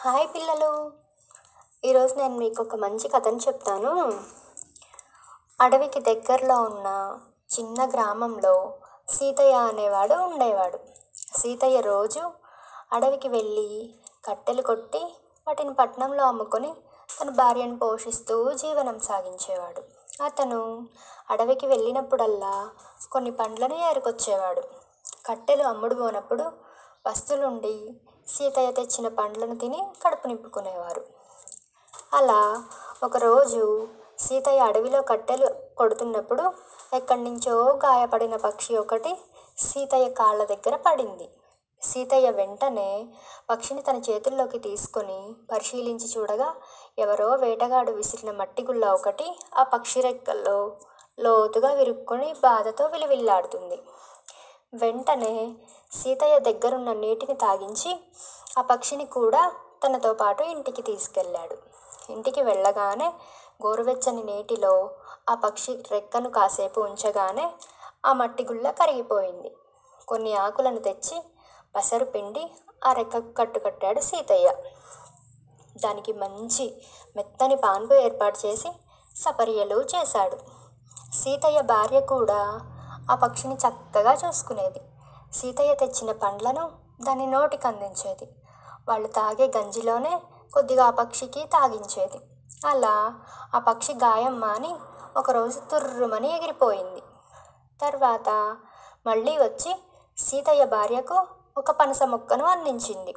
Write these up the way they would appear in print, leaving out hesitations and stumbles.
Hi పిల్లలు, ఈరోజు నేను మీకు ఒక మంచి కథను చెప్తాను. అడవికి దగ్గరలో ఉన్న చిన్న గ్రామంలో సీతయ్య అనేవాడు ఉండేవాడు. సీతయ్య రోజు అడవికి వెళ్ళి కట్టెలు కొట్టి వాటిని పట్టణంలో అమ్ముకొని తన భార్యను పోషిస్తూ జీవనం సాగించేవాడు. అతను అడవికి వెళ్ళినప్పుడల్లా కొన్ని పండ్లను ఏరుకొచ్చేవాడు. కట్టెలు అమ్ముడు పోనప్పుడు వస్తులుండి సీతయ్య తెచ్చిన పండ్లను తిని కడుపు నింపుకునేవారు. అలా ఒకరోజు సీతయ్య అడవిలో కట్టెలు కొడుతున్నప్పుడు ఎక్కడి నుంచో గాయపడిన పక్షి ఒకటి సీతయ్య కాళ్ళ దగ్గర పడింది. సీతయ్య వెంటనే పక్షిని తన చేతుల్లోకి తీసుకొని పరిశీలించి చూడగా ఎవరో వేటగాడు విసిరిన మట్టిగుళ్ళ ఒకటి ఆ పక్షి రెక్కల్లో లోతుగా విరుక్కొని బాధతో విలువిల్లాడుతుంది. వెంటనే సీతయ్య దగ్గరున్న నీటిని తాగించి ఆ పక్షిని కూడా తనతో పాటు ఇంటికి తీసుకెళ్ళాడు. ఇంటికి వెళ్ళగానే గోరువెచ్చని నీటిలో ఆ పక్షి రెక్కను కాసేపు ఉంచగానే ఆ మట్టిగుళ్ళ కరిగిపోయింది. కొన్ని ఆకులను తెచ్చి పసరు పిండి ఆ రెక్కకు కట్టుకట్టాడు సీతయ్య. దానికి మంచి మెత్తని పాన్పు ఏర్పాటు చేసి సపర్యలు చేశాడు. సీతయ్య భార్య కూడా ఆ పక్షిని చక్కగా చూసుకునేది. సీతయ్య తెచ్చిన పండ్లను దాని నోటికి అందించేది. వాళ్ళు తాగే గంజిలోనే కొద్దిగా ఆ పక్షికి తాగించేది. అలా ఆ పక్షి గాయం మాని ఒకరోజు తుర్రుమని ఎగిరిపోయింది. తర్వాత మళ్ళీ వచ్చి సీతయ్య భార్యకు ఒక పనస మొక్కను అందించింది.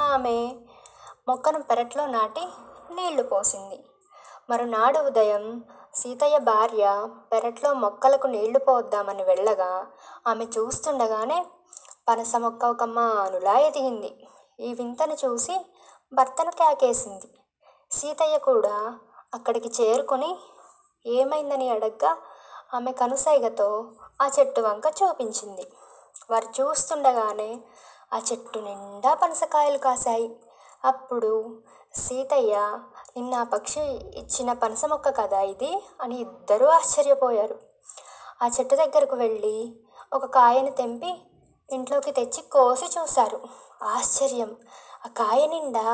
ఆమె మొక్కను పెరట్లో నాటి నీళ్లు పోసింది. మరునాడు ఉదయం సీతయ్య భార్య పెరట్లో మొక్కలకు నీళ్లు పోద్దామని వెళ్ళగా ఆమె చూస్తుండగానే పనస మొక్క ఒక మానులా ఎదిగింది. ఈ వింతను చూసి భర్తను కేకేసింది. సీతయ్య కూడా అక్కడికి చేరుకొని ఏమైందని అడగ్గా ఆమె కనుసైగతో ఆ చెట్టు వంక చూపించింది. వారు చూస్తుండగానే ఆ చెట్టు నిండా పనసకాయలు కాశాయి. అప్పుడు సీతయ్య, నిన్న ఆ పక్షి ఇచ్చిన పనస మొక్క కదా ఇది అని ఇద్దరూ ఆశ్చర్యపోయారు. ఆ చెట్టు దగ్గరకు వెళ్ళి ఒక కాయను తెంపి ఇంట్లోకి తెచ్చి కోసి చూశారు. ఆశ్చర్యం! ఆ కాయ నిండా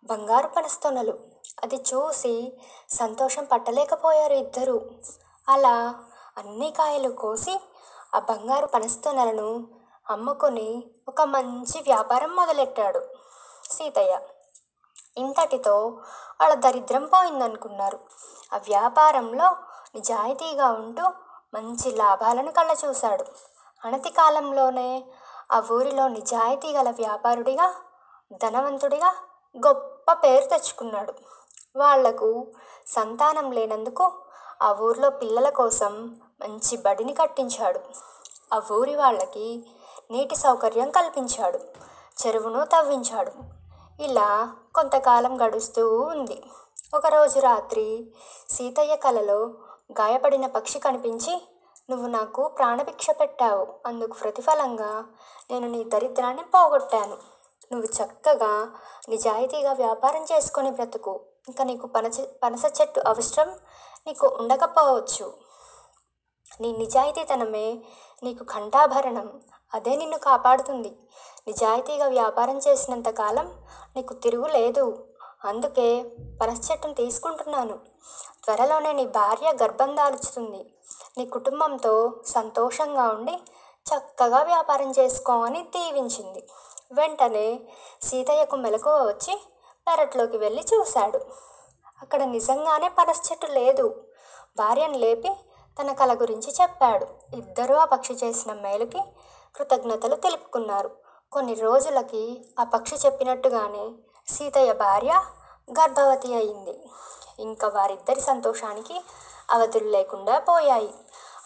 బంగారు పనస్తొనలు. అది చూసి సంతోషం పట్టలేకపోయారు ఇద్దరు. అలా అన్ని కాయలు కోసి ఆ బంగారు పనస్తొనలను అమ్ముకొని ఒక మంచి వ్యాపారం మొదలెట్టాడు సీతయ్య. ఇంతటితో వాళ్ళ దరిద్రం పోయిందనుకున్నారు. ఆ వ్యాపారంలో నిజాయితీగా ఉంటూ మంచి లాభాలను కళ్ళచూశాడు. అనతి కాలంలోనే ఆ ఊరిలో నిజాయితీ గల వ్యాపారుడిగా, ధనవంతుడిగా గొప్ప పేరు తెచ్చుకున్నాడు. వాళ్లకు సంతానం లేనందుకు ఆ ఊరిలో పిల్లల కోసం మంచి బడిని కట్టించాడు. ఆ ఊరి వాళ్ళకి నీటి సౌకర్యం కల్పించాడు. చెరువును తవ్వించాడు. ఇలా కొంతకాలం గడుస్తూ ఉంది. ఒకరోజు రాత్రి సీతయ్య కలలో గాయపడిన పక్షి కనిపించి, నువ్వు నాకు ప్రాణభిక్ష పెట్టావు. అందుకు ప్రతిఫలంగా నేను నీ దరిద్రాన్ని పోగొట్టాను. నువ్వు చక్కగా నిజాయితీగా వ్యాపారం చేసుకొని బ్రతుకు. ఇంకా నీకు పనస చెట్టు అవసరం నీకు ఉండకపోవచ్చు. నీ నిజాయితీతనమే నీకు కంఠాభరణం. అదే నిన్ను కాపాడుతుంది. నిజాయితీగా వ్యాపారం చేసినంత కాలం నీకు తిరుగు లేదు. అందుకే పనస చెట్టును తీసుకుంటున్నాను. త్వరలోనే నీ భార్య గర్భం దాల్చుతుంది. నీ కుటుంబంతో సంతోషంగా ఉండి చక్కగా వ్యాపారం చేసుకో అని దీవించింది. వెంటనే సీతయ్యకు మెలకువ వచ్చి పెరట్లోకి వెళ్ళి చూశాడు. అక్కడ నిజంగానే పనస చెట్టు లేదు. భార్యను లేపి తన కల గురించి చెప్పాడు. ఇద్దరూ ఆ పక్షి చేసిన మేలుకి కృతజ్ఞతలు తెలుపుకున్నారు. కొన్ని రోజులకి ఆ పక్షి చెప్పినట్టుగానే సీతయ్య భార్య గర్భవతి అయింది. ఇంకా వారిద్దరి సంతోషానికి అవధులు లేకుండా పోయాయి.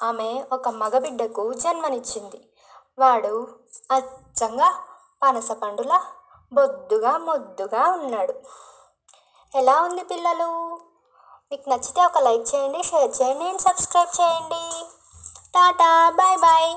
ఆమె ఒక మగబిడ్డకు జన్మనిచ్చింది. వాడు అచ్చంగా పనస పండులా బొద్దుగా ముద్దుగా ఉన్నాడు. ఎలా ఉంది పిల్లలు? మీకు నచ్చితే ఒక లైక్ చేయండి, షేర్ చేయండి అండ్ సబ్స్క్రైబ్ చేయండి. Tata, bye bye.